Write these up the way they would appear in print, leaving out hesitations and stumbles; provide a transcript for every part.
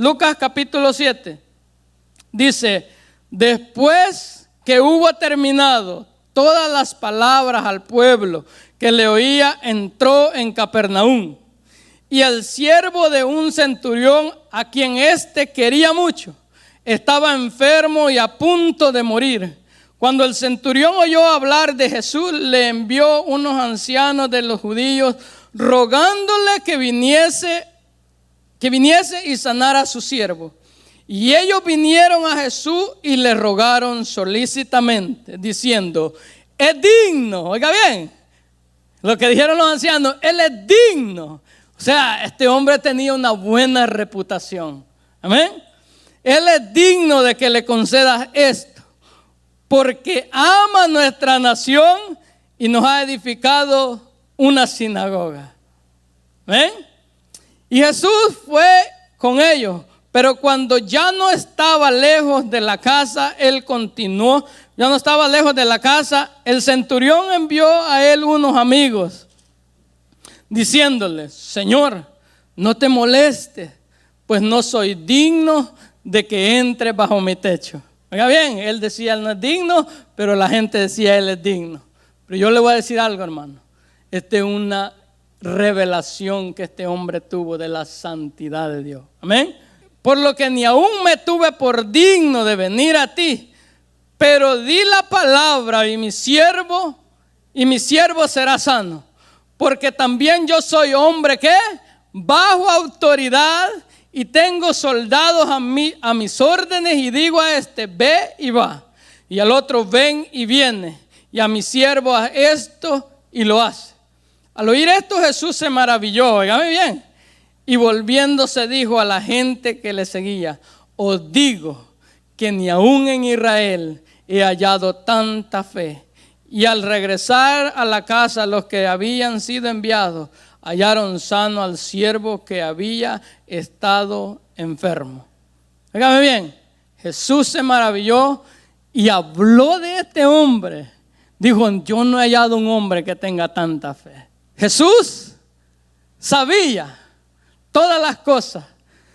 Lucas capítulo 7. Dice, después que hubo terminado todas las palabras al pueblo que le oía, entró en Capernaum. Y el siervo de un centurión, a quien éste quería mucho, estaba enfermo y a punto de morir. Cuando el centurión oyó hablar de Jesús, le envió unos ancianos de los judíos, rogándole que viniese y sanara a su siervo. Y ellos vinieron a Jesús y le rogaron solícitamente, diciendo, es digno, oiga bien, lo que dijeron los ancianos, él es digno. O sea, este hombre tenía una buena reputación. Amén. Él es digno de que le concedas esto, porque ama nuestra nación y nos ha edificado una sinagoga. Amén. Y Jesús fue con ellos, pero cuando ya no estaba lejos de la casa, él continuó. Ya no estaba lejos de la casa, el centurión envió a él unos amigos, diciéndole, Señor, no te molestes, pues no soy digno de que entre bajo mi techo. Oiga bien, él decía, él no es digno, pero la gente decía, él es digno. Pero yo le voy a decir algo, hermano. Esta es una revelación que este hombre tuvo de la santidad de Dios. Amén. Por lo que ni aún me tuve por digno de venir a ti, pero di la palabra y mi siervo será sano. Porque también yo soy hombre que bajo autoridad y tengo soldados a mis órdenes, y digo a este, ve y va, y al otro, ven y viene, y a mi siervo haz esto y lo hace. Al oír esto, Jesús se maravilló, oígame bien, y volviéndose dijo a la gente que le seguía, os digo que ni aún en Israel he hallado tanta fe. Y al regresar a la casa, los que habían sido enviados hallaron sano al siervo que había estado enfermo. Fíjame bien, Jesús se maravilló y habló de este hombre. Dijo, yo no he hallado un hombre que tenga tanta fe. Jesús sabía todas las cosas.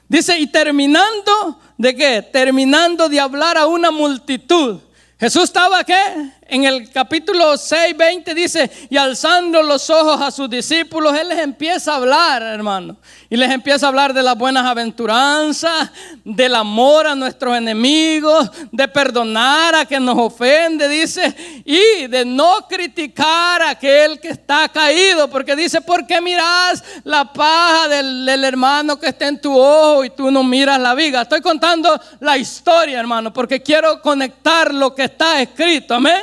Dice, y terminando, ¿de qué? Terminando de hablar a una multitud. Jesús estaba, ¿qué? En el capítulo 6, 20 dice, y alzando los ojos a sus discípulos, Él les empieza a hablar, hermano. Y les empieza a hablar de las buenas aventuranzas, del amor a nuestros enemigos, de perdonar a quien nos ofende, dice, y de no criticar a aquel que está caído, porque dice, ¿por qué miras la paja del hermano que está en tu ojo y tú no miras la viga? Estoy contando la historia, hermano, porque quiero conectar lo que está escrito, amén.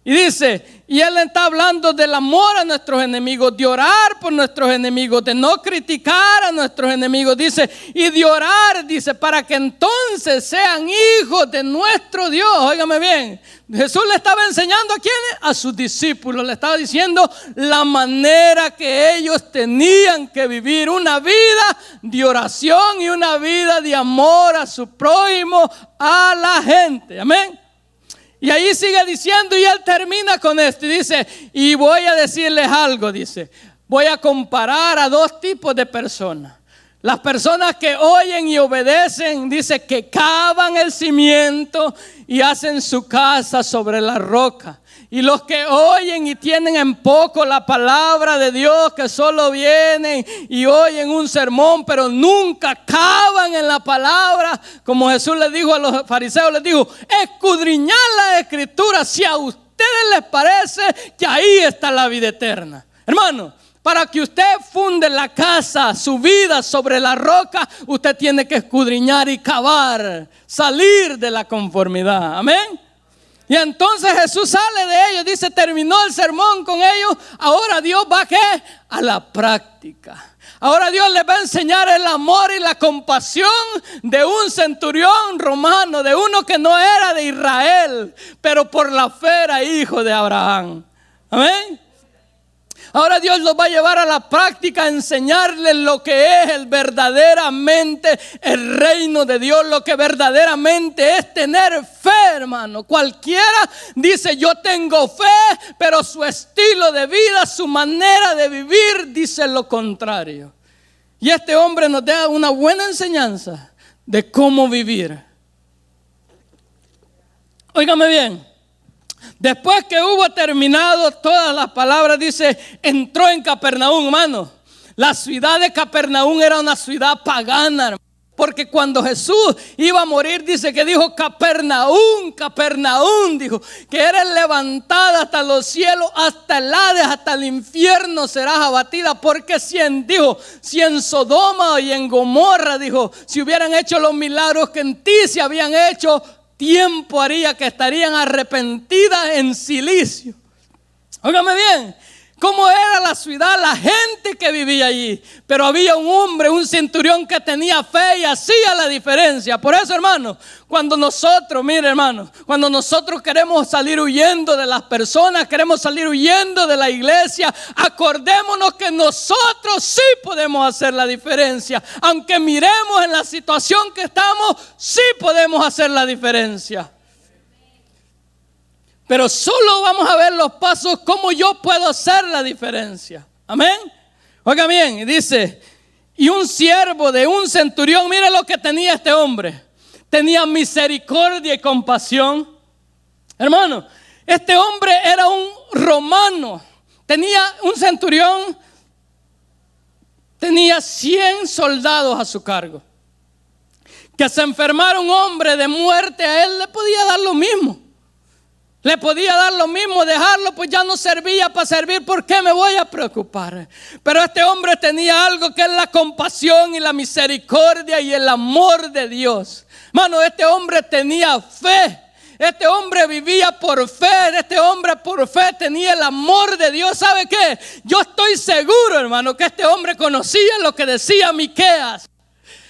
Y dice, y Él está hablando del amor a nuestros enemigos, de orar por nuestros enemigos, de no criticar a nuestros enemigos, dice, y de orar, dice, para que entonces sean hijos de nuestro Dios. Óigame bien, Jesús le estaba enseñando a quiénes, a sus discípulos, le estaba diciendo la manera que ellos tenían que vivir, una vida de oración y una vida de amor a su prójimo, a la gente, amén. Y ahí sigue diciendo, y Él termina con esto y dice, y voy a decirles algo, dice, voy a comparar a dos tipos de personas. Las personas que oyen y obedecen, dice, que cavan el cimiento y hacen su casa sobre la roca. Y los que oyen y tienen en poco la palabra de Dios, que solo vienen y oyen un sermón, pero nunca cavan en la palabra. Como Jesús les dijo a los fariseos, les dijo, escudriñad la escritura si a ustedes les parece que ahí está la vida eterna. Hermano, para que usted funde la casa, su vida sobre la roca, usted tiene que escudriñar y cavar, salir de la conformidad. Amén. Y entonces Jesús sale de ellos, dice, terminó el sermón con ellos. Ahora Dios va ¿a qué? A la práctica. Ahora Dios les va a enseñar el amor y la compasión de un centurión romano, de uno que no era de Israel, pero por la fe era hijo de Abraham. Amén. Ahora Dios los va a llevar a la práctica, a enseñarles lo que es verdaderamente el reino de Dios, lo que verdaderamente es tener fe, hermano. Cualquiera dice yo tengo fe, pero su estilo de vida, su manera de vivir dice lo contrario. Y este hombre nos da una buena enseñanza de cómo vivir. Óigame bien. Después que hubo terminado todas las palabras, dice, entró en Capernaum, hermano. La ciudad de Capernaum era una ciudad pagana, hermano. Porque cuando Jesús iba a morir, dice que dijo Capernaum, Capernaum, dijo que eres levantada hasta los cielos, hasta el Hades, hasta el infierno serás abatida. Porque si en Sodoma y en Gomorra, dijo, si hubieran hecho los milagros que en ti se habían hecho, tiempo haría que estarían arrepentidas en silicio. Óigame bien. ¿Cómo era la ciudad? La gente que vivía allí. Pero había un hombre, un centurión que tenía fe y hacía la diferencia. Por eso, hermano, cuando nosotros, mire, hermano, cuando nosotros queremos salir huyendo de las personas, queremos salir huyendo de la iglesia, acordémonos que nosotros sí podemos hacer la diferencia. Aunque miremos en la situación que estamos, sí podemos hacer la diferencia. Pero solo vamos a ver los pasos cómo yo puedo hacer la diferencia. Amén. Oiga bien, dice, y un siervo de un centurión, mire lo que tenía este hombre. Tenía misericordia y compasión. Hermano, este hombre era un romano. Tenía un centurión, tenía 100 soldados a su cargo. Que se enfermara un hombre de muerte, a él le podía dar lo mismo. Le podía dar lo mismo, dejarlo, pues ya no servía para servir. ¿Por qué me voy a preocupar? Pero este hombre tenía algo que es la compasión y la misericordia y el amor de Dios. Hermano, este hombre tenía fe. Este hombre vivía por fe. Este hombre por fe tenía el amor de Dios. ¿Sabe qué? Yo estoy seguro, hermano, que este hombre conocía lo que decía Miqueas.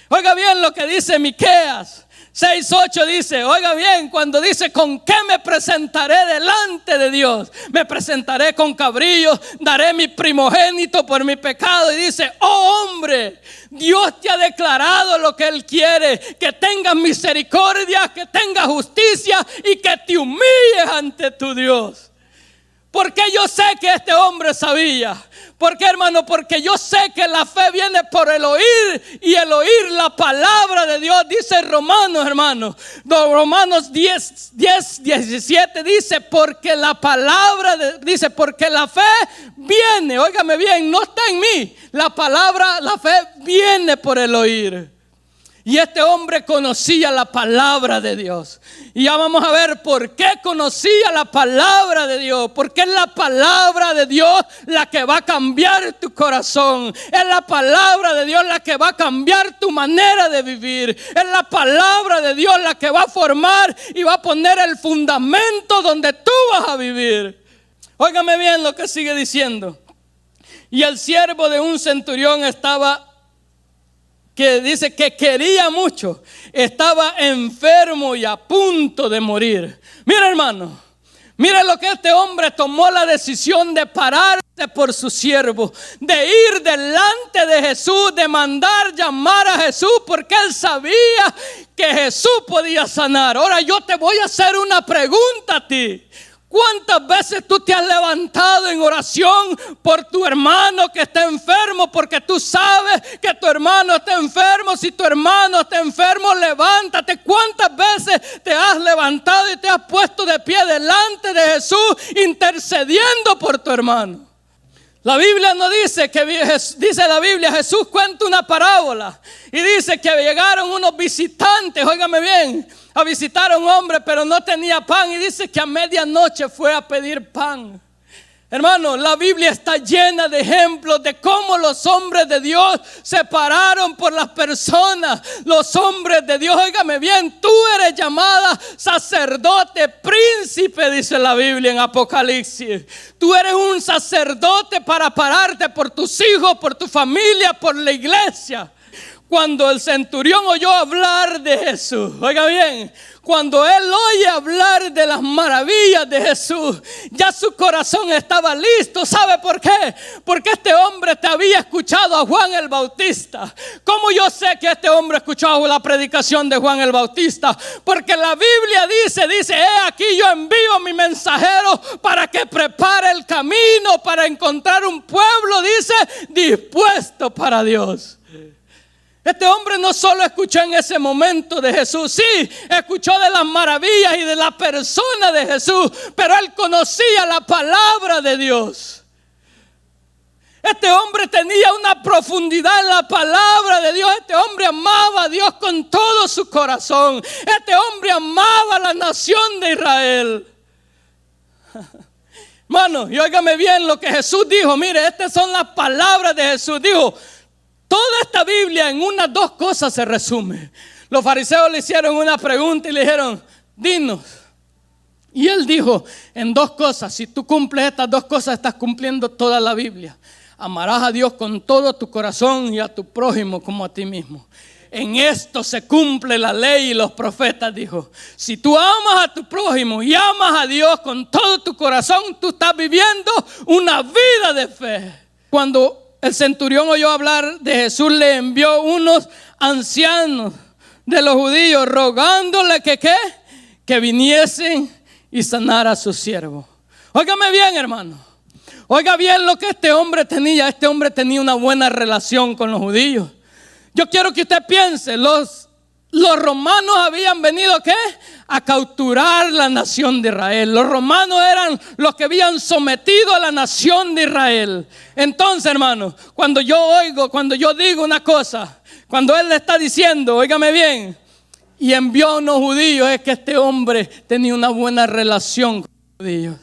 Oiga bien lo que dice Miqueas 6:8 dice, oiga bien, cuando dice, ¿con qué me presentaré delante de Dios? Me presentaré con cabrillos, daré mi primogénito por mi pecado. Y dice, oh hombre, Dios te ha declarado lo que Él quiere, que tengas misericordia, que tengas justicia y que te humilles ante tu Dios. Porque yo sé que este hombre sabía. ¿Por qué, hermano? Porque yo sé que la fe viene por el oír, y el oír la palabra de Dios. Dice Romanos, hermano, Romanos 10:17 dice, porque la palabra dice, porque la fe viene, óigame bien, no está en mí. La fe viene por el oír. Y este hombre conocía la palabra de Dios. Y ya vamos a ver por qué conocía la palabra de Dios. Porque es la palabra de Dios la que va a cambiar tu corazón. Es la palabra de Dios la que va a cambiar tu manera de vivir. Es la palabra de Dios la que va a formar y va a poner el fundamento donde tú vas a vivir. Óigame bien lo que sigue diciendo. Y el siervo de un centurión que dice que quería mucho, estaba enfermo y a punto de morir. Mira, hermano, mira lo que este hombre tomó la decisión de pararse por su siervo, de ir delante de Jesús, de mandar llamar a Jesús, porque él sabía que Jesús podía sanar. Ahora yo te voy a hacer una pregunta a ti. ¿Cuántas veces tú te has levantado en oración por tu hermano que está enfermo? Porque tú sabes que tu hermano está enfermo. Si tu hermano está enfermo, levántate. ¿Cuántas veces te has levantado y te has puesto de pie delante de Jesús intercediendo por tu hermano? La Biblia no dice dice la Biblia, Jesús cuenta una parábola y dice que llegaron unos visitantes, óigame bien, a visitar a un hombre, pero no tenía pan, y dice que a medianoche fue a pedir pan. Hermano, la Biblia está llena de ejemplos de cómo los hombres de Dios se pararon por las personas. Los hombres de Dios, óigame bien, tú eres llamada sacerdote, príncipe, dice la Biblia en Apocalipsis. Tú eres un sacerdote para pararte por tus hijos, por tu familia, por la iglesia. Cuando el centurión oyó hablar de Jesús, oiga bien, cuando él oye hablar de las maravillas de Jesús, ya su corazón estaba listo. ¿Sabe por qué? Porque este hombre te había escuchado a Juan el Bautista. ¿Cómo yo sé que este hombre escuchó la predicación de Juan el Bautista? Porque la Biblia dice, he aquí yo envío a mi mensajero para que prepare el camino, para encontrar un pueblo, dice, dispuesto para Dios. Este hombre no solo escuchó en ese momento de Jesús, sí, escuchó de las maravillas y de la persona de Jesús, pero él conocía la palabra de Dios. Este hombre tenía una profundidad en la palabra de Dios. Este hombre amaba a Dios con todo su corazón. Este hombre amaba a la nación de Israel. Hermano, y óigame bien lo que Jesús dijo. Mire, estas son las palabras de Jesús. Dijo, toda esta Biblia en unas dos cosas se resume. Los fariseos le hicieron una pregunta y le dijeron, dinos. Y él dijo, en dos cosas, si tú cumples estas dos cosas, estás cumpliendo toda la Biblia. Amarás a Dios con todo tu corazón y a tu prójimo como a ti mismo. En esto se cumple la ley y los profetas, dijo. Si tú amas a tu prójimo y amas a Dios con todo tu corazón, tú estás viviendo una vida de fe. Cuando el centurión oyó hablar de Jesús, le envió unos ancianos de los judíos rogándole que viniesen y sanara a su siervo. Óigame bien, hermano. Oiga bien lo que este hombre tenía. Este hombre tenía una buena relación con los judíos. Yo quiero que usted piense, los romanos habían venido a capturar la nación de Israel. Los romanos eran los que habían sometido a la nación de Israel. Entonces, hermano, cuando yo digo una cosa, cuando él le está diciendo, óigame bien, y envió a unos judíos, es que este hombre tenía una buena relación con los judíos.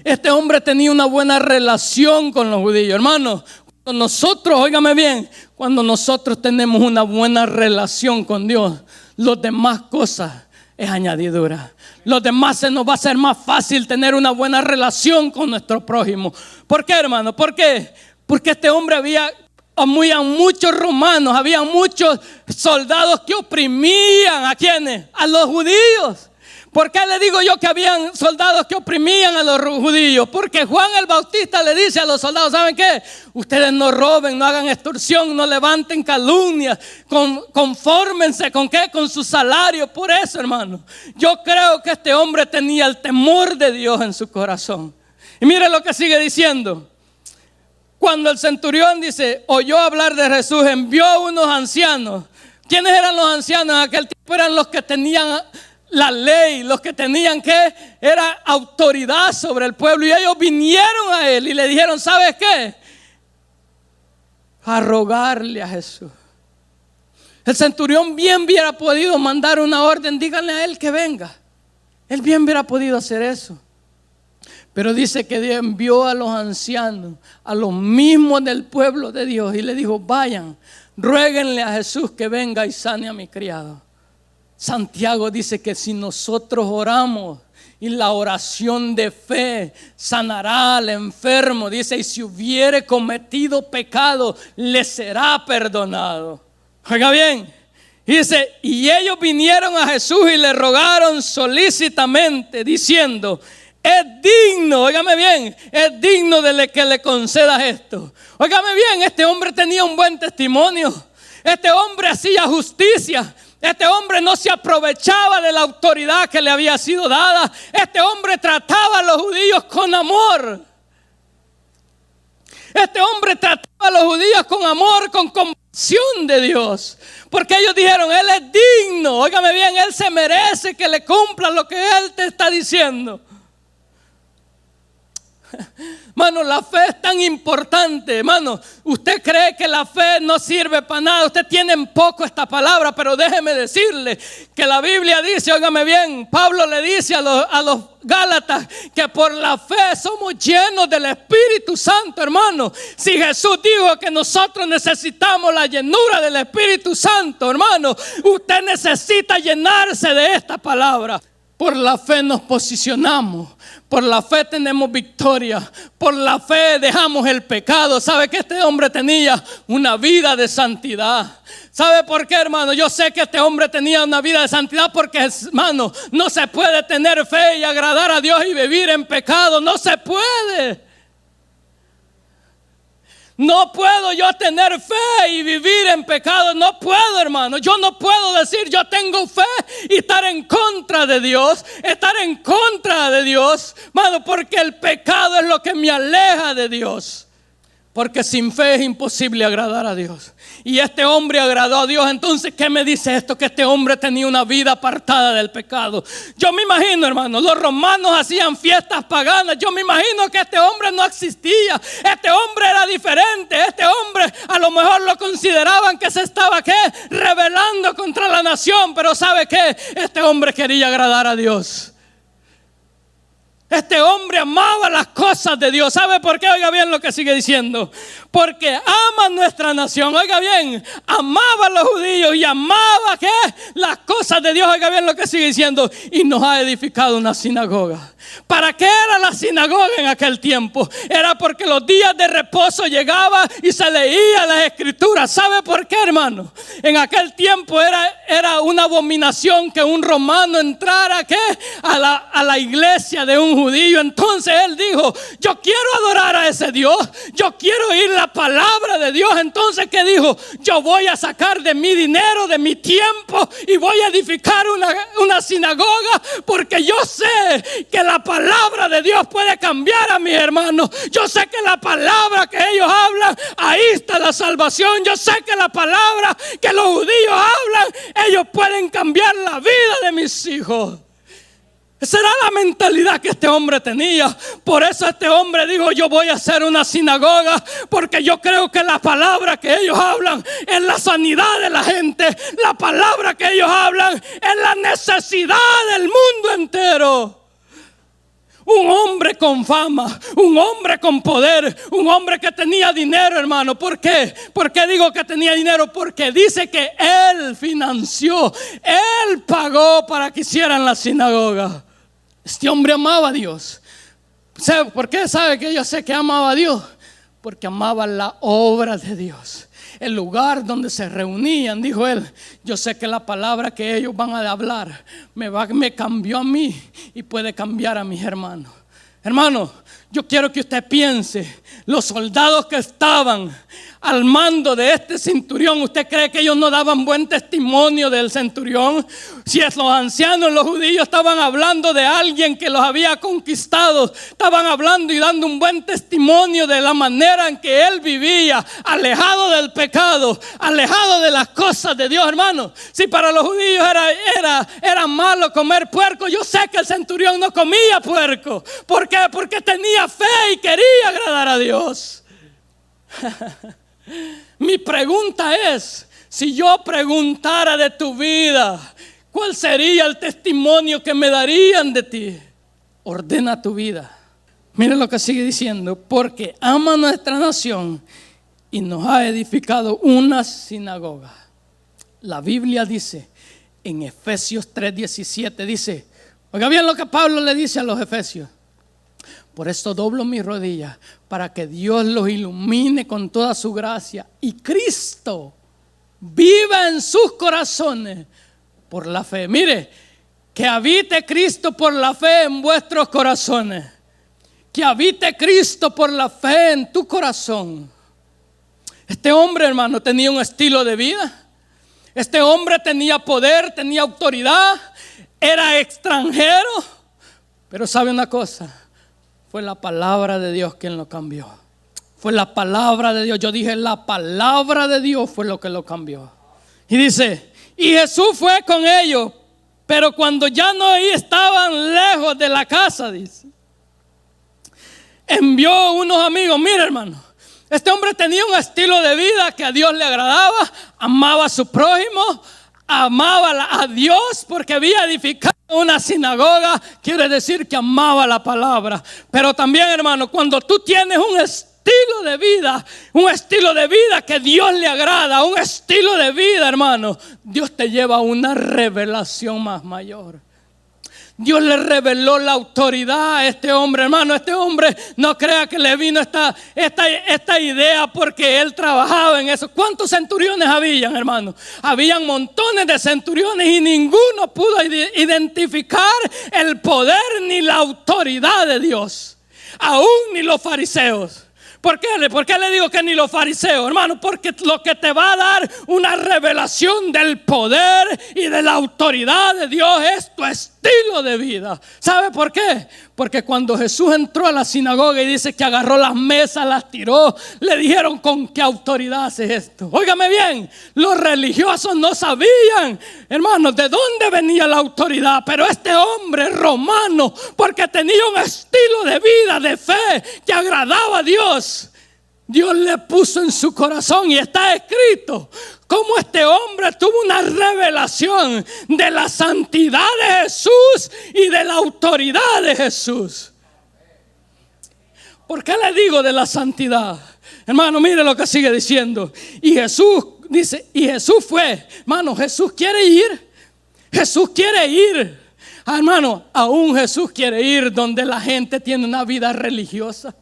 Este hombre tenía una buena relación con los judíos. Hermano, cuando nosotros, óigame bien, cuando nosotros tenemos una buena relación con Dios, las demás cosas es añadidura. Los demás se nos va a hacer más fácil tener una buena relación con nuestro prójimo. ¿Por qué, hermano? ¿Por qué? Porque este hombre había muchos romanos, había muchos soldados que oprimían ¿a quiénes? A los judíos. ¿Por qué le digo yo que habían soldados que oprimían a los judíos? Porque Juan el Bautista le dice a los soldados, ¿saben qué? Ustedes no roben, no hagan extorsión, no levanten calumnias, confórmense ¿con qué? Con su salario. Por eso, hermano, yo creo que este hombre tenía el temor de Dios en su corazón. Y mire lo que sigue diciendo. Cuando el centurión dice, oyó hablar de Jesús, envió a unos ancianos. ¿Quiénes eran los ancianos? En aquel tiempo eran los que tenían la ley, los que tenían era autoridad sobre el pueblo. Y ellos vinieron a él y le dijeron, ¿sabes qué? A rogarle a Jesús. El centurión bien hubiera podido mandar una orden, díganle a él que venga. Él bien hubiera podido hacer eso. Pero dice que Dios envió a los ancianos, a los mismos del pueblo de Dios, y le dijo, vayan, ruéguenle a Jesús que venga y sane a mi criado. Santiago dice que si nosotros oramos y la oración de fe sanará al enfermo, dice, y si hubiere cometido pecado, le será perdonado. Oiga bien, dice, y ellos vinieron a Jesús y le rogaron solícitamente, diciendo, es digno, óigame bien, es digno de que le concedas esto. Óigame bien, este hombre tenía un buen testimonio. Este hombre hacía justicia. Este hombre no se aprovechaba de la autoridad que le había sido dada. Este hombre trataba a los judíos con amor. Este hombre trataba a los judíos con amor, con compasión de Dios. Porque ellos dijeron, él es digno. Óigame bien, él se merece que le cumpla lo que él te está diciendo. Mano, la fe es tan importante. Mano, usted cree que la fe no sirve para nada. Usted tiene en poco esta palabra, pero déjeme decirle que la Biblia dice, óigame bien, Pablo le dice a los Gálatas que por la fe somos llenos del Espíritu Santo, hermano. Si Jesús dijo que nosotros necesitamos la llenura del Espíritu Santo, hermano, usted necesita llenarse de esta palabra. Por la fe nos posicionamos, por la fe tenemos victoria, por la fe dejamos el pecado. ¿Sabe que este hombre tenía una vida de santidad? ¿Sabe por qué, hermano? Yo sé que este hombre tenía una vida de santidad porque, hermano, no se puede tener fe y agradar a Dios y vivir en pecado. No se puede. No puedo yo tener fe y vivir en pecado. No puedo, hermano. Yo no puedo decir yo tengo fe y estar en contra de Dios. Estar en contra de Dios, hermano, porque el pecado es lo que me aleja de Dios. Porque sin fe es imposible agradar a Dios. Y este hombre agradó a Dios. Entonces, ¿qué me dice esto? Que este hombre tenía una vida apartada del pecado. Yo me imagino, hermano, los romanos hacían fiestas paganas. Yo me imagino que este hombre no existía. Este hombre era diferente. Este hombre a lo mejor lo consideraban que se estaba, ¿qué?, rebelando contra la nación. Pero ¿sabe qué? Este hombre quería agradar a Dios. Este hombre amaba las cosas de Dios. ¿Sabe por qué? Oiga bien lo que sigue diciendo. Porque ama nuestra nación. Oiga bien, amaba a los judíos y amaba, ¿qué?, las cosas de Dios. Oiga bien lo que sigue diciendo. Y nos ha edificado una sinagoga. ¿Para qué era la sinagoga en aquel tiempo? Era porque los días de reposo llegaba y se leía las escrituras. ¿Sabe por qué, hermano? En aquel tiempo era una abominación que un romano entrara, ¿qué?, a la iglesia de un judío. Entonces él dijo: yo quiero adorar a ese Dios, yo quiero oír la palabra de Dios. Entonces, ¿qué dijo? Yo voy a sacar de mi dinero, de mi tiempo, y voy a edificar una sinagoga, porque yo sé que la palabra de Dios puede cambiar a mis hermanos. Yo sé que la palabra que ellos hablan, ahí está la salvación. Yo sé que la palabra que los judíos hablan, ellos pueden cambiar la vida de mis hijos. Esa era la mentalidad que este hombre tenía. Por eso este hombre dijo: yo voy a hacer una sinagoga, porque yo creo que la palabra que ellos hablan es la sanidad de la gente. La palabra que ellos hablan es la necesidad del mundo entero. Un hombre con fama, un hombre con poder, un hombre que tenía dinero, hermano. ¿Por qué? ¿Por qué digo que tenía dinero? Porque dice que él financió, él pagó para que hicieran la sinagoga. Este hombre amaba a Dios. ¿Sabe por qué? ¿Sabe que yo sé que amaba a Dios? Porque amaba la obra de Dios. El lugar donde se reunían, dijo él: yo sé que la palabra que ellos van a hablar me cambió a mí y puede cambiar a mis hermanos. Hermano, yo quiero que usted piense, los soldados que estaban al mando de este centurión, ¿usted cree que ellos no daban buen testimonio del centurión? Si es los ancianos, los judíos estaban hablando de alguien que los había conquistado, estaban hablando y dando un buen testimonio de la manera en que él vivía, alejado del pecado, alejado de las cosas de Dios, hermano. Si para los judíos era malo comer puerco, yo sé que el centurión no comía puerco. ¿Por qué? Porque tenía fe y quería agradar a Dios. Mi pregunta es: si yo preguntara de tu vida, ¿cuál sería el testimonio que me darían de ti? Ordena tu vida. Miren lo que sigue diciendo: porque ama nuestra nación y nos ha edificado una sinagoga. La Biblia dice en Efesios 3:17, dice, oiga bien lo que Pablo le dice a los efesios: por esto doblo mis rodillas, para que Dios los ilumine con toda su gracia y Cristo viva en sus corazones por la fe. Mire, que habite Cristo por la fe en vuestros corazones. Que habite Cristo por la fe en tu corazón. Este hombre, hermano, tenía un estilo de vida. Este hombre tenía poder, tenía autoridad, era extranjero. Pero ¿sabe una cosa? Fue la palabra de Dios quien lo cambió. Fue la palabra de Dios. Yo dije, la palabra de Dios fue lo que lo cambió. Y dice: y Jesús fue con ellos, pero cuando ya no estaban lejos de la casa, dice, envió unos amigos. Mira, hermano, este hombre tenía un estilo de vida que a Dios le agradaba. Amaba a su prójimo, amaba a Dios, porque había edificado una sinagoga. Quiere decir que amaba la palabra. Pero también, hermano, cuando tú tienes un estilo de vida que Dios le agrada, un estilo de vida, hermano, Dios te lleva a una revelación más mayor. Dios le reveló la autoridad a este hombre, hermano. Este hombre, no crea que le vino esta idea porque él trabajaba en eso. ¿Cuántos centuriones habían, hermano? Habían montones de centuriones y ninguno pudo identificar el poder ni la autoridad de Dios, aún ni los fariseos. ¿Por qué le digo que ni los fariseos, hermano? Porque lo que te va a dar una revelación del poder y de la autoridad de Dios es tu estilo de vida. ¿Sabe por qué? Porque cuando Jesús entró a la sinagoga y dice que agarró las mesas, las tiró, le dijeron: ¿con qué autoridad haces esto? Óigame bien, los religiosos no sabían, hermanos, de dónde venía la autoridad. Pero este hombre romano, porque tenía un estilo de vida, de fe, que agradaba a Dios, Dios le puso en su corazón, y está escrito cómo este hombre tuvo una revelación de la santidad de Jesús y de la autoridad de Jesús. ¿Por qué le digo de la santidad? Hermano, mire lo que sigue diciendo. Y Jesús dice, y Jesús fue, hermano, Jesús quiere ir. Jesús quiere ir. Hermano, aún Jesús quiere ir donde la gente tiene una vida religiosa.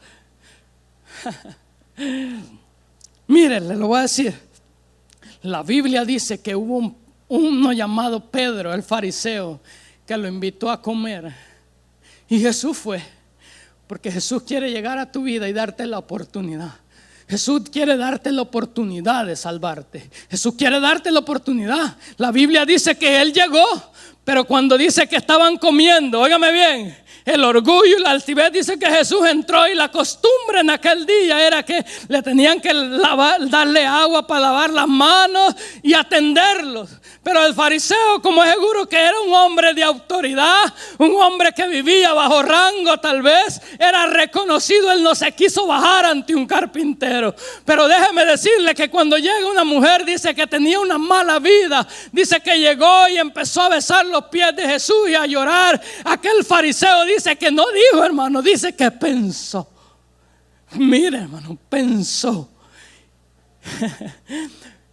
Mire, le lo voy a decir. La Biblia dice que hubo uno llamado Pedro, el fariseo, que lo invitó a comer. Y Jesús fue, porque Jesús quiere llegar a tu vida y darte la oportunidad. Jesús quiere darte la oportunidad de salvarte. Jesús quiere darte la oportunidad. La Biblia dice que Él llegó, pero cuando dice que estaban comiendo, óigame bien, el orgullo y la altivez, dice que Jesús entró, y la costumbre en aquel día era que le tenían que darle agua para lavar las manos y atenderlos. Pero el fariseo, como es seguro que era un hombre de autoridad, un hombre que vivía bajo rango, tal vez era reconocido, él no se quiso bajar ante un carpintero. Pero déjeme decirle que cuando llega una mujer, dice que tenía una mala vida, dice que llegó y empezó a besar los pies de Jesús y a llorar. Aquel fariseo dice que no dijo, hermano, dice que pensó. Mire, hermano, pensó.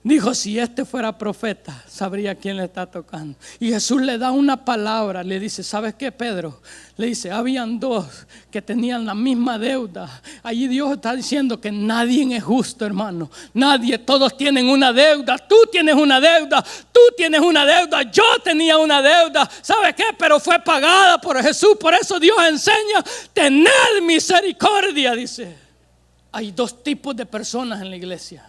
Dijo: si este fuera profeta, sabría quién le está tocando. Y Jesús le da una palabra, le dice: ¿sabes qué, Pedro? Le dice: habían dos que tenían la misma deuda. Allí Dios está diciendo que nadie es justo, hermano. Nadie, todos tienen una deuda. Tú tienes una deuda, tú tienes una deuda, yo tenía una deuda. ¿Sabes qué? Pero fue pagada por Jesús. Por eso Dios enseña: tener misericordia, dice. Hay dos tipos de personas en la iglesia.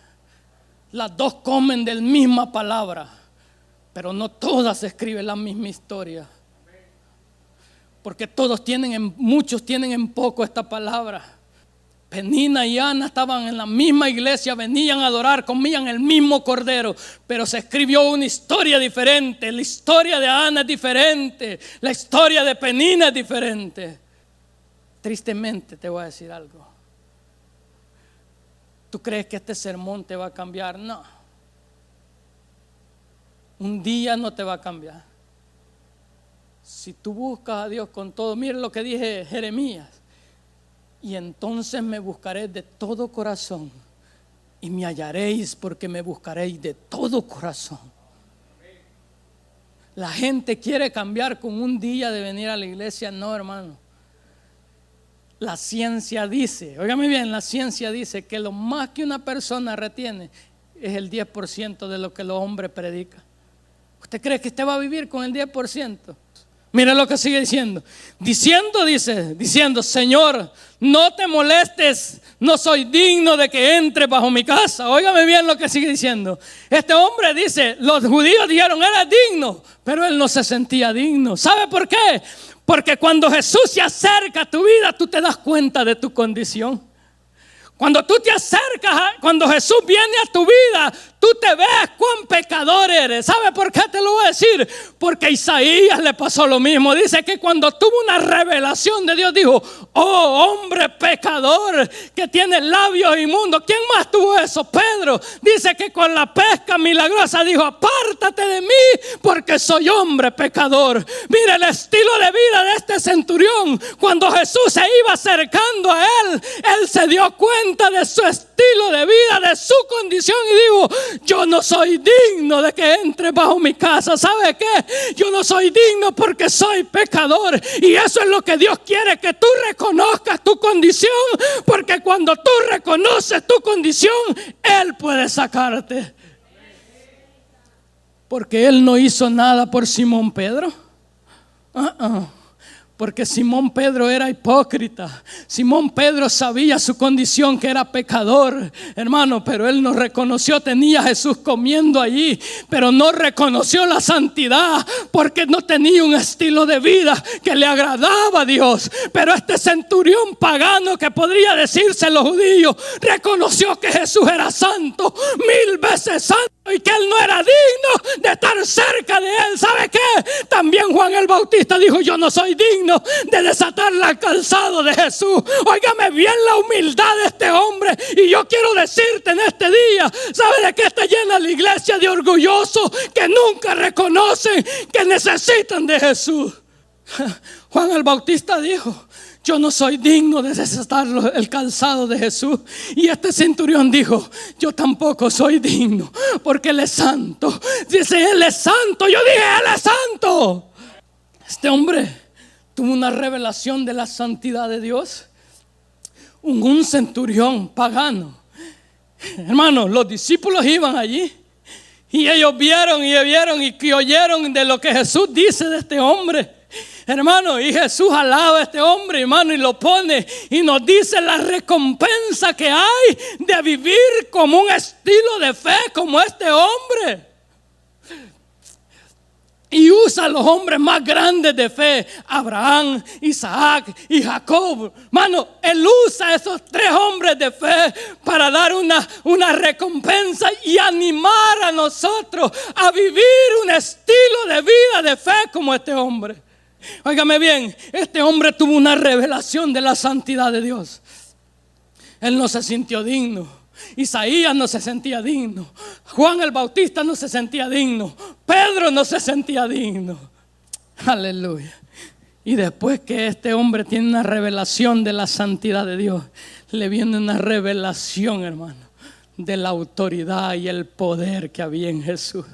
Las dos comen de la misma palabra, pero no todas escriben la misma historia. Porque muchos tienen en poco esta palabra. Penina y Ana estaban en la misma iglesia, venían a adorar, comían el mismo cordero, pero se escribió una historia diferente. La historia de Ana es diferente, la historia de Penina es diferente. Tristemente te voy a decir algo. ¿Tú crees que este sermón te va a cambiar? No. Un día no te va a cambiar. Si tú buscas a Dios con todo, mire lo que dije Jeremías: y entonces me buscaré de todo corazón y me hallaréis, porque me buscaréis de todo corazón. La gente quiere cambiar con un día de venir a la iglesia. No, hermano. La ciencia dice, óigame bien, la ciencia dice que lo más que una persona retiene es el 10% de lo que los hombres predican. ¿Usted cree que usted va a vivir con el 10%? Mire lo que sigue diciendo. Diciendo: Señor, no te molestes, no soy digno de que entres bajo mi casa. Óigame bien lo que sigue diciendo. Este hombre dice, los judíos dijeron: eres digno, pero él no se sentía digno. ¿Sabe por qué? Porque cuando Jesús se acerca a tu vida, tú te das cuenta de tu condición. Cuando tú te acercas, cuando Jesús viene a tu vida, tú te ves cuán pecador eres. ¿Sabe por qué te lo voy a decir? Porque a Isaías le pasó lo mismo. Dice que cuando tuvo una revelación de Dios, dijo: oh hombre pecador que tiene labios inmundos. ¿Quién más tuvo eso? Pedro. Dice que con la pesca milagrosa dijo: apártate de mí, porque soy hombre pecador. Mire el estilo de vida de este centurión. Cuando Jesús se iba acercando a él se dio cuenta de su estilo de vida, de su condición, y digo: yo no soy digno de que entre bajo mi casa. ¿Sabe qué? Yo no soy digno porque soy pecador. Y eso es lo que Dios quiere, que tú reconozcas tu condición, porque cuando tú reconoces tu condición, Él puede sacarte. Porque Él no hizo nada por Simón Pedro. Porque Simón Pedro era hipócrita. Simón Pedro sabía su condición, que era pecador, hermano, pero él no reconoció. Tenía a Jesús comiendo allí, pero no reconoció la santidad, porque no tenía un estilo de vida que le agradaba a Dios. Pero este centurión pagano, que podría decirse los judíos, reconoció que Jesús era santo, 1000 veces santo, y que él no era digno de estar cerca de él. ¿Sabe qué? También Juan el Bautista dijo: yo no soy digno de desatar el calzado de Jesús. Óigame bien la humildad de este hombre. Y yo quiero decirte en este día, ¿sabe de qué está llena la iglesia? De orgullosos que nunca reconocen que necesitan de Jesús. Juan el Bautista dijo: yo no soy digno de desatar el calzado de Jesús. Y este centurión dijo: yo tampoco soy digno, porque Él es santo. Dice: Él es santo. Yo dije: Él es santo. Este hombre tuvo una revelación de la santidad de Dios. Un centurión pagano. Hermanos, los discípulos iban allí y ellos vieron y oyeron de lo que Jesús dice de este hombre. Hermano, y Jesús alaba a este hombre, hermano, y lo pone y nos dice la recompensa que hay de vivir como un estilo de fe como este hombre. Y usa a los hombres más grandes de fe: Abraham, Isaac y Jacob. Hermano, Él usa a esos 3 hombres de fe para dar una recompensa y animar a nosotros a vivir un estilo de vida de fe como este hombre. Óigame bien, este hombre tuvo una revelación de la santidad de Dios. Él no se sintió digno. Isaías no se sentía digno. Juan el Bautista no se sentía digno. Pedro no se sentía digno. Aleluya. Y después que este hombre tiene una revelación de la santidad de Dios, le viene una revelación, hermano, de la autoridad y el poder que había en Jesús.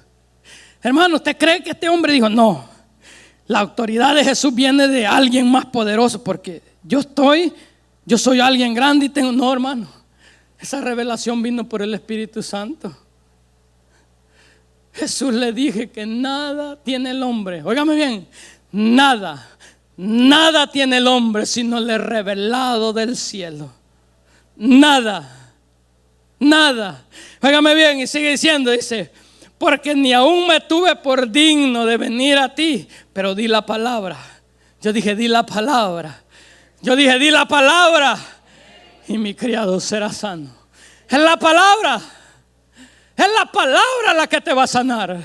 Hermano, ¿usted cree que este hombre dijo: no, la autoridad de Jesús viene de alguien más poderoso, porque yo soy alguien grande y tengo? No, hermano. Esa revelación vino por el Espíritu Santo. Jesús le dije que nada tiene el hombre. Óigame bien, nada tiene el hombre sino le revelado del cielo. Nada. Óigame bien, y sigue diciendo, dice: porque ni aún me tuve por digno de venir a ti, pero di la palabra. Yo dije: di la palabra. Di la palabra, y mi criado será sano. Es la palabra la que te va a sanar.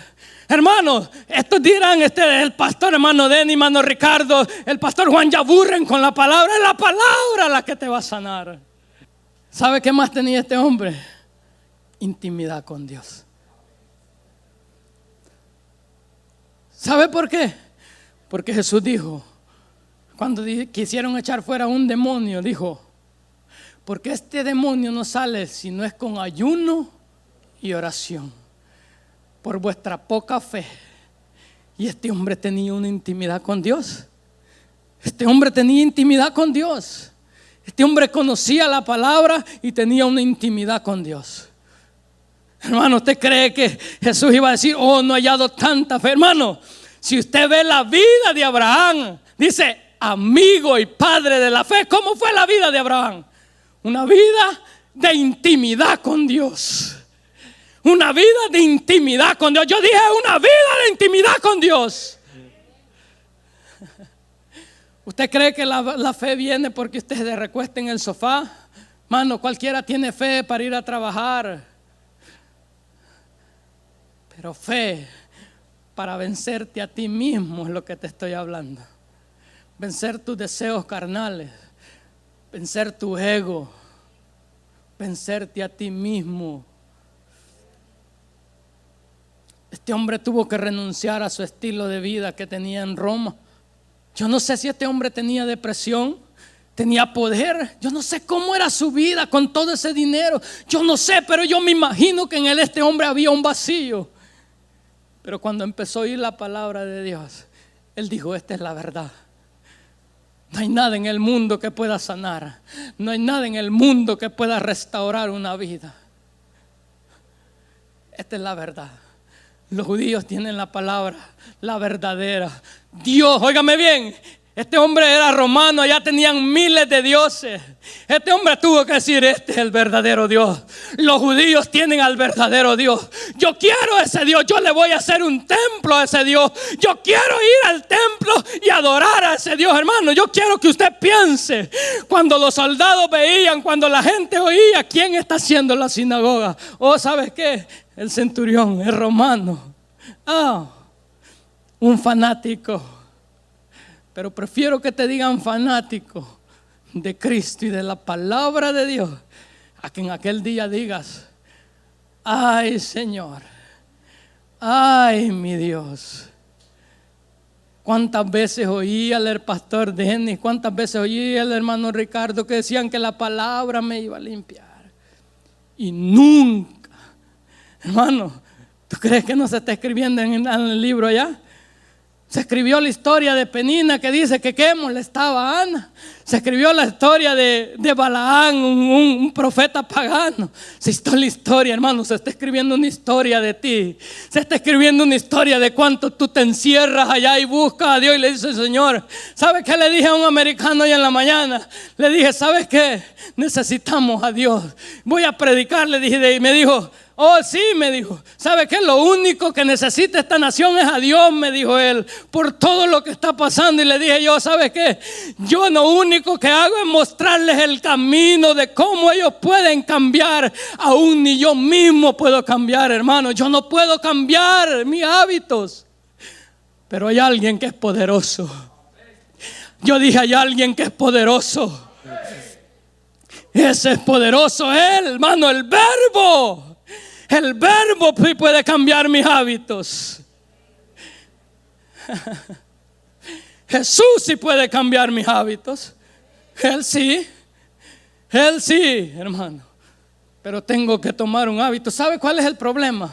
Hermanos, estos dirán: el pastor hermano Denny, hermano Ricardo, el pastor Juan ya aburren con la palabra. Es la palabra la que te va a sanar. ¿Sabe qué más tenía este hombre? Intimidad con Dios. ¿Sabe por qué? Porque Jesús dijo, cuando quisieron echar fuera un demonio, dijo: porque este demonio no sale si no es con ayuno y oración, por vuestra poca fe. Y este hombre tenía una intimidad con Dios. Este hombre tenía intimidad con Dios. Este hombre conocía la palabra y tenía una intimidad con Dios. Hermano, ¿usted cree que Jesús iba a decir: oh, no he hallado tanta fe? Hermano, si usted ve la vida de Abraham, dice: amigo y padre de la fe. ¿Cómo fue la vida de Abraham? Una vida de intimidad con Dios. Una vida de intimidad con Dios. Yo dije: una vida de intimidad con Dios. ¿Usted cree que la fe viene porque usted se recuesta en el sofá? Mano, cualquiera tiene fe para ir a trabajar. Pero fe para vencerte a ti mismo es lo que te estoy hablando. Vencer tus deseos carnales, vencer tu ego, vencerte a ti mismo. Este hombre tuvo que renunciar a su estilo de vida que tenía en Roma. Yo no sé si este hombre tenía depresión, tenía poder. Yo no sé cómo era su vida con todo ese dinero. Yo no sé, pero yo me imagino que en este hombre había un vacío. Pero cuando empezó a oír la palabra de Dios, él dijo: esta es la verdad. No hay nada en el mundo que pueda sanar. No hay nada en el mundo que pueda restaurar una vida. Esta es la verdad. Los judíos tienen la palabra, la verdadera. Dios, óigame bien, Este hombre era romano, ya tenían miles de dioses. Este hombre tuvo que decir, este es el verdadero Dios. Los judíos tienen al verdadero Dios. Yo quiero ese Dios, yo le voy a hacer un templo a ese Dios. Yo quiero ir al templo y adorar a ese Dios, hermano. Yo quiero que usted piense, cuando los soldados veían, cuando la gente oía, ¿quién está haciendo la sinagoga? Oh, ¿sabes qué? El centurión, el romano. Un fanático. Pero prefiero que te digan fanático de Cristo y de la palabra de Dios, a que en aquel día digas, ay Señor, ay mi Dios. ¿Cuántas veces oí al pastor Denis, cuántas veces oí al hermano Ricardo que decían que la palabra me iba a limpiar? Y nunca, hermano, ¿tú crees que no se está escribiendo en el libro allá? Se escribió la historia de Penina, que dice que molestaba a Ana. Se escribió la historia de Balaán, un profeta pagano. Se hizo la historia, hermano. Se está escribiendo una historia de ti. Se está escribiendo una historia de cuánto tú te encierras allá y buscas a Dios y le dices, Señor, ¿sabes qué le dije a un americano hoy en la mañana? Le dije, ¿sabes qué? Necesitamos a Dios. Voy a predicar, le dije, y me dijo, oh sí, me dijo, ¿sabe qué? Lo único que necesita esta nación es a Dios, me dijo él, por todo lo que está pasando. Y le dije yo, ¿sabe qué? Yo lo único que hago es mostrarles el camino de cómo ellos pueden cambiar. Aún ni yo mismo puedo cambiar, hermano. Yo no puedo cambiar mis hábitos, pero hay alguien que es poderoso. Yo dije, hay alguien que es poderoso. Ese es poderoso, él, hermano, el verbo. El verbo puede cambiar mis hábitos. Jesús sí puede cambiar mis hábitos. Él sí, hermano. Pero tengo que tomar un hábito. ¿Sabe cuál es el problema?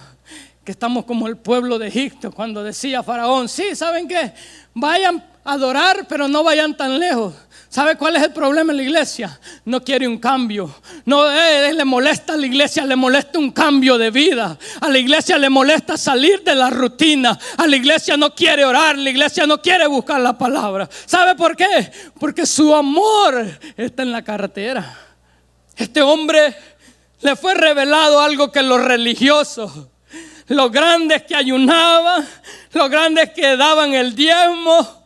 Que estamos como el pueblo de Egipto, cuando decía Faraón, sí, ¿saben qué? Vayan a adorar, pero no vayan tan lejos. ¿Sabe cuál es el problema en la iglesia? No quiere un cambio. No le molesta a la iglesia, le molesta un cambio de vida. A la iglesia le molesta salir de la rutina. A la iglesia no quiere orar, la iglesia no quiere buscar la palabra. ¿Sabe por qué? Porque su amor está en la carretera. Este hombre le fue revelado algo que los religiosos, los grandes que ayunaban, los grandes que daban el diezmo,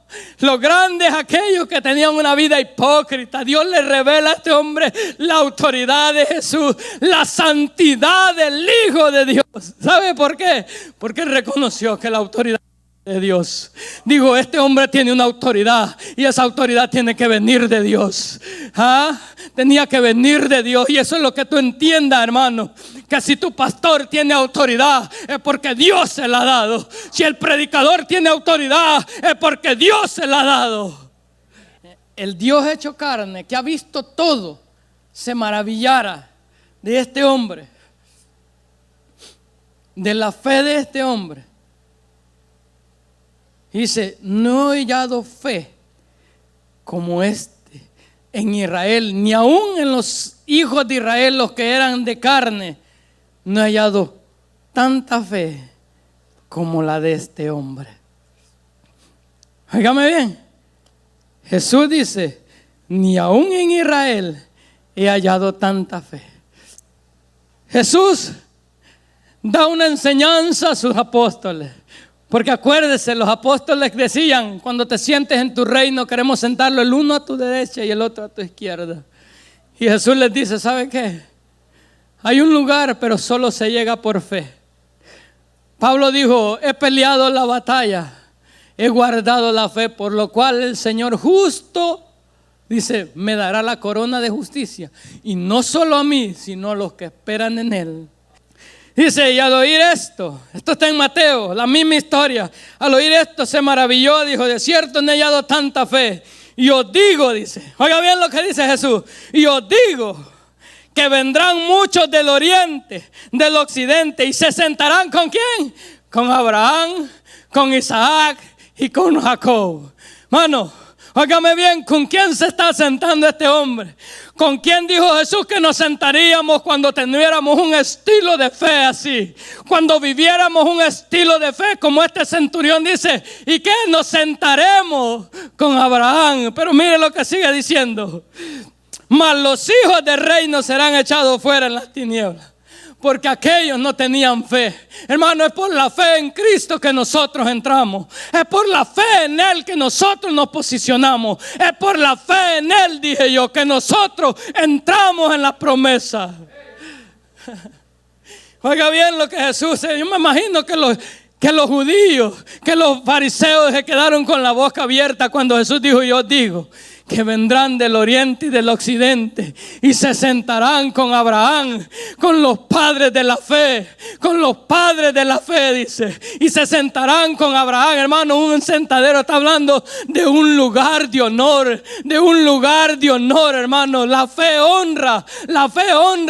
los grandes, aquellos que tenían una vida hipócrita, Dios le revela a este hombre la autoridad de Jesús, la santidad del Hijo de Dios. ¿Sabe por qué? Porque él reconoció que la autoridad de Dios. Digo, este hombre tiene una autoridad y esa autoridad tiene que venir de Dios. Tenía que venir de Dios, y eso es lo que tú entiendas, hermano, que si tu pastor tiene autoridad es porque Dios se la ha dado. Si el predicador tiene autoridad es porque Dios se la ha dado. El Dios hecho carne, que ha visto todo, se maravillara de este hombre, de la fe de este hombre. Dice, no he hallado fe como este en Israel, ni aún en los hijos de Israel, los que eran de carne, no he hallado tanta fe como la de este hombre. Óigame bien, Jesús dice, ni aún en Israel he hallado tanta fe. Jesús da una enseñanza a sus apóstoles. Porque acuérdese, los apóstoles decían, cuando te sientes en tu reino, queremos sentarlo el uno a tu derecha y el otro a tu izquierda. Y Jesús les dice, ¿sabe qué? Hay un lugar, pero solo se llega por fe. Pablo dijo, he peleado la batalla, he guardado la fe, por lo cual el Señor justo, dice, me dará la corona de justicia. Y no solo a mí, sino a los que esperan en Él. Dice, y al oír esto está en Mateo, la misma historia. Al oír esto se maravilló, dijo, de cierto no he hallado tanta fe. Y os digo, dice, oiga bien lo que dice Jesús, y os digo que vendrán muchos del oriente, del occidente, y se sentarán ¿con quién? Con Abraham, con Isaac y con Jacob. Mano, Óigame bien, ¿con quién se está sentando este hombre? ¿Con quién dijo Jesús que nos sentaríamos cuando tuviéramos un estilo de fe así? Cuando viviéramos un estilo de fe como este centurión dice, ¿y qué? Nos sentaremos con Abraham. Pero mire lo que sigue diciendo. Mas los hijos del reino serán echados fuera en las tinieblas. Porque aquellos no tenían fe. Hermano, es por la fe en Cristo que nosotros entramos. Es por la fe en Él que nosotros nos posicionamos. Es por la fe en Él, dije yo, que nosotros entramos en la promesa. Oiga bien lo que Jesús dice. Yo me imagino que los judíos, que los fariseos se quedaron con la boca abierta cuando Jesús dijo, yo digo que vendrán del oriente y del occidente y se sentarán con Abraham, con los padres de la fe, con los padres de la fe, dice, y se sentarán con Abraham. Hermano, un sentadero está hablando de un lugar de honor, de un lugar de honor, hermano. La fe honra,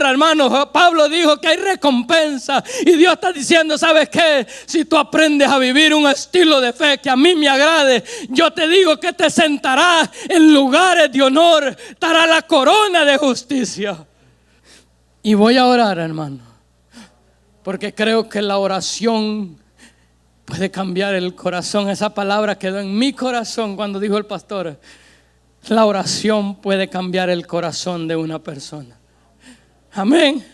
hermano. Pablo dijo que hay recompensa y Dios está diciendo, ¿sabes qué? Si tú aprendes a vivir un estilo de fe que a mí me agrade, yo te digo que te sentarás en lugares de honor, dará la corona de justicia. Y voy a orar, hermano, porque creo que la oración puede cambiar el corazón. Esa palabra quedó en mi corazón cuando dijo el pastor, la oración puede cambiar el corazón de una persona. Amén.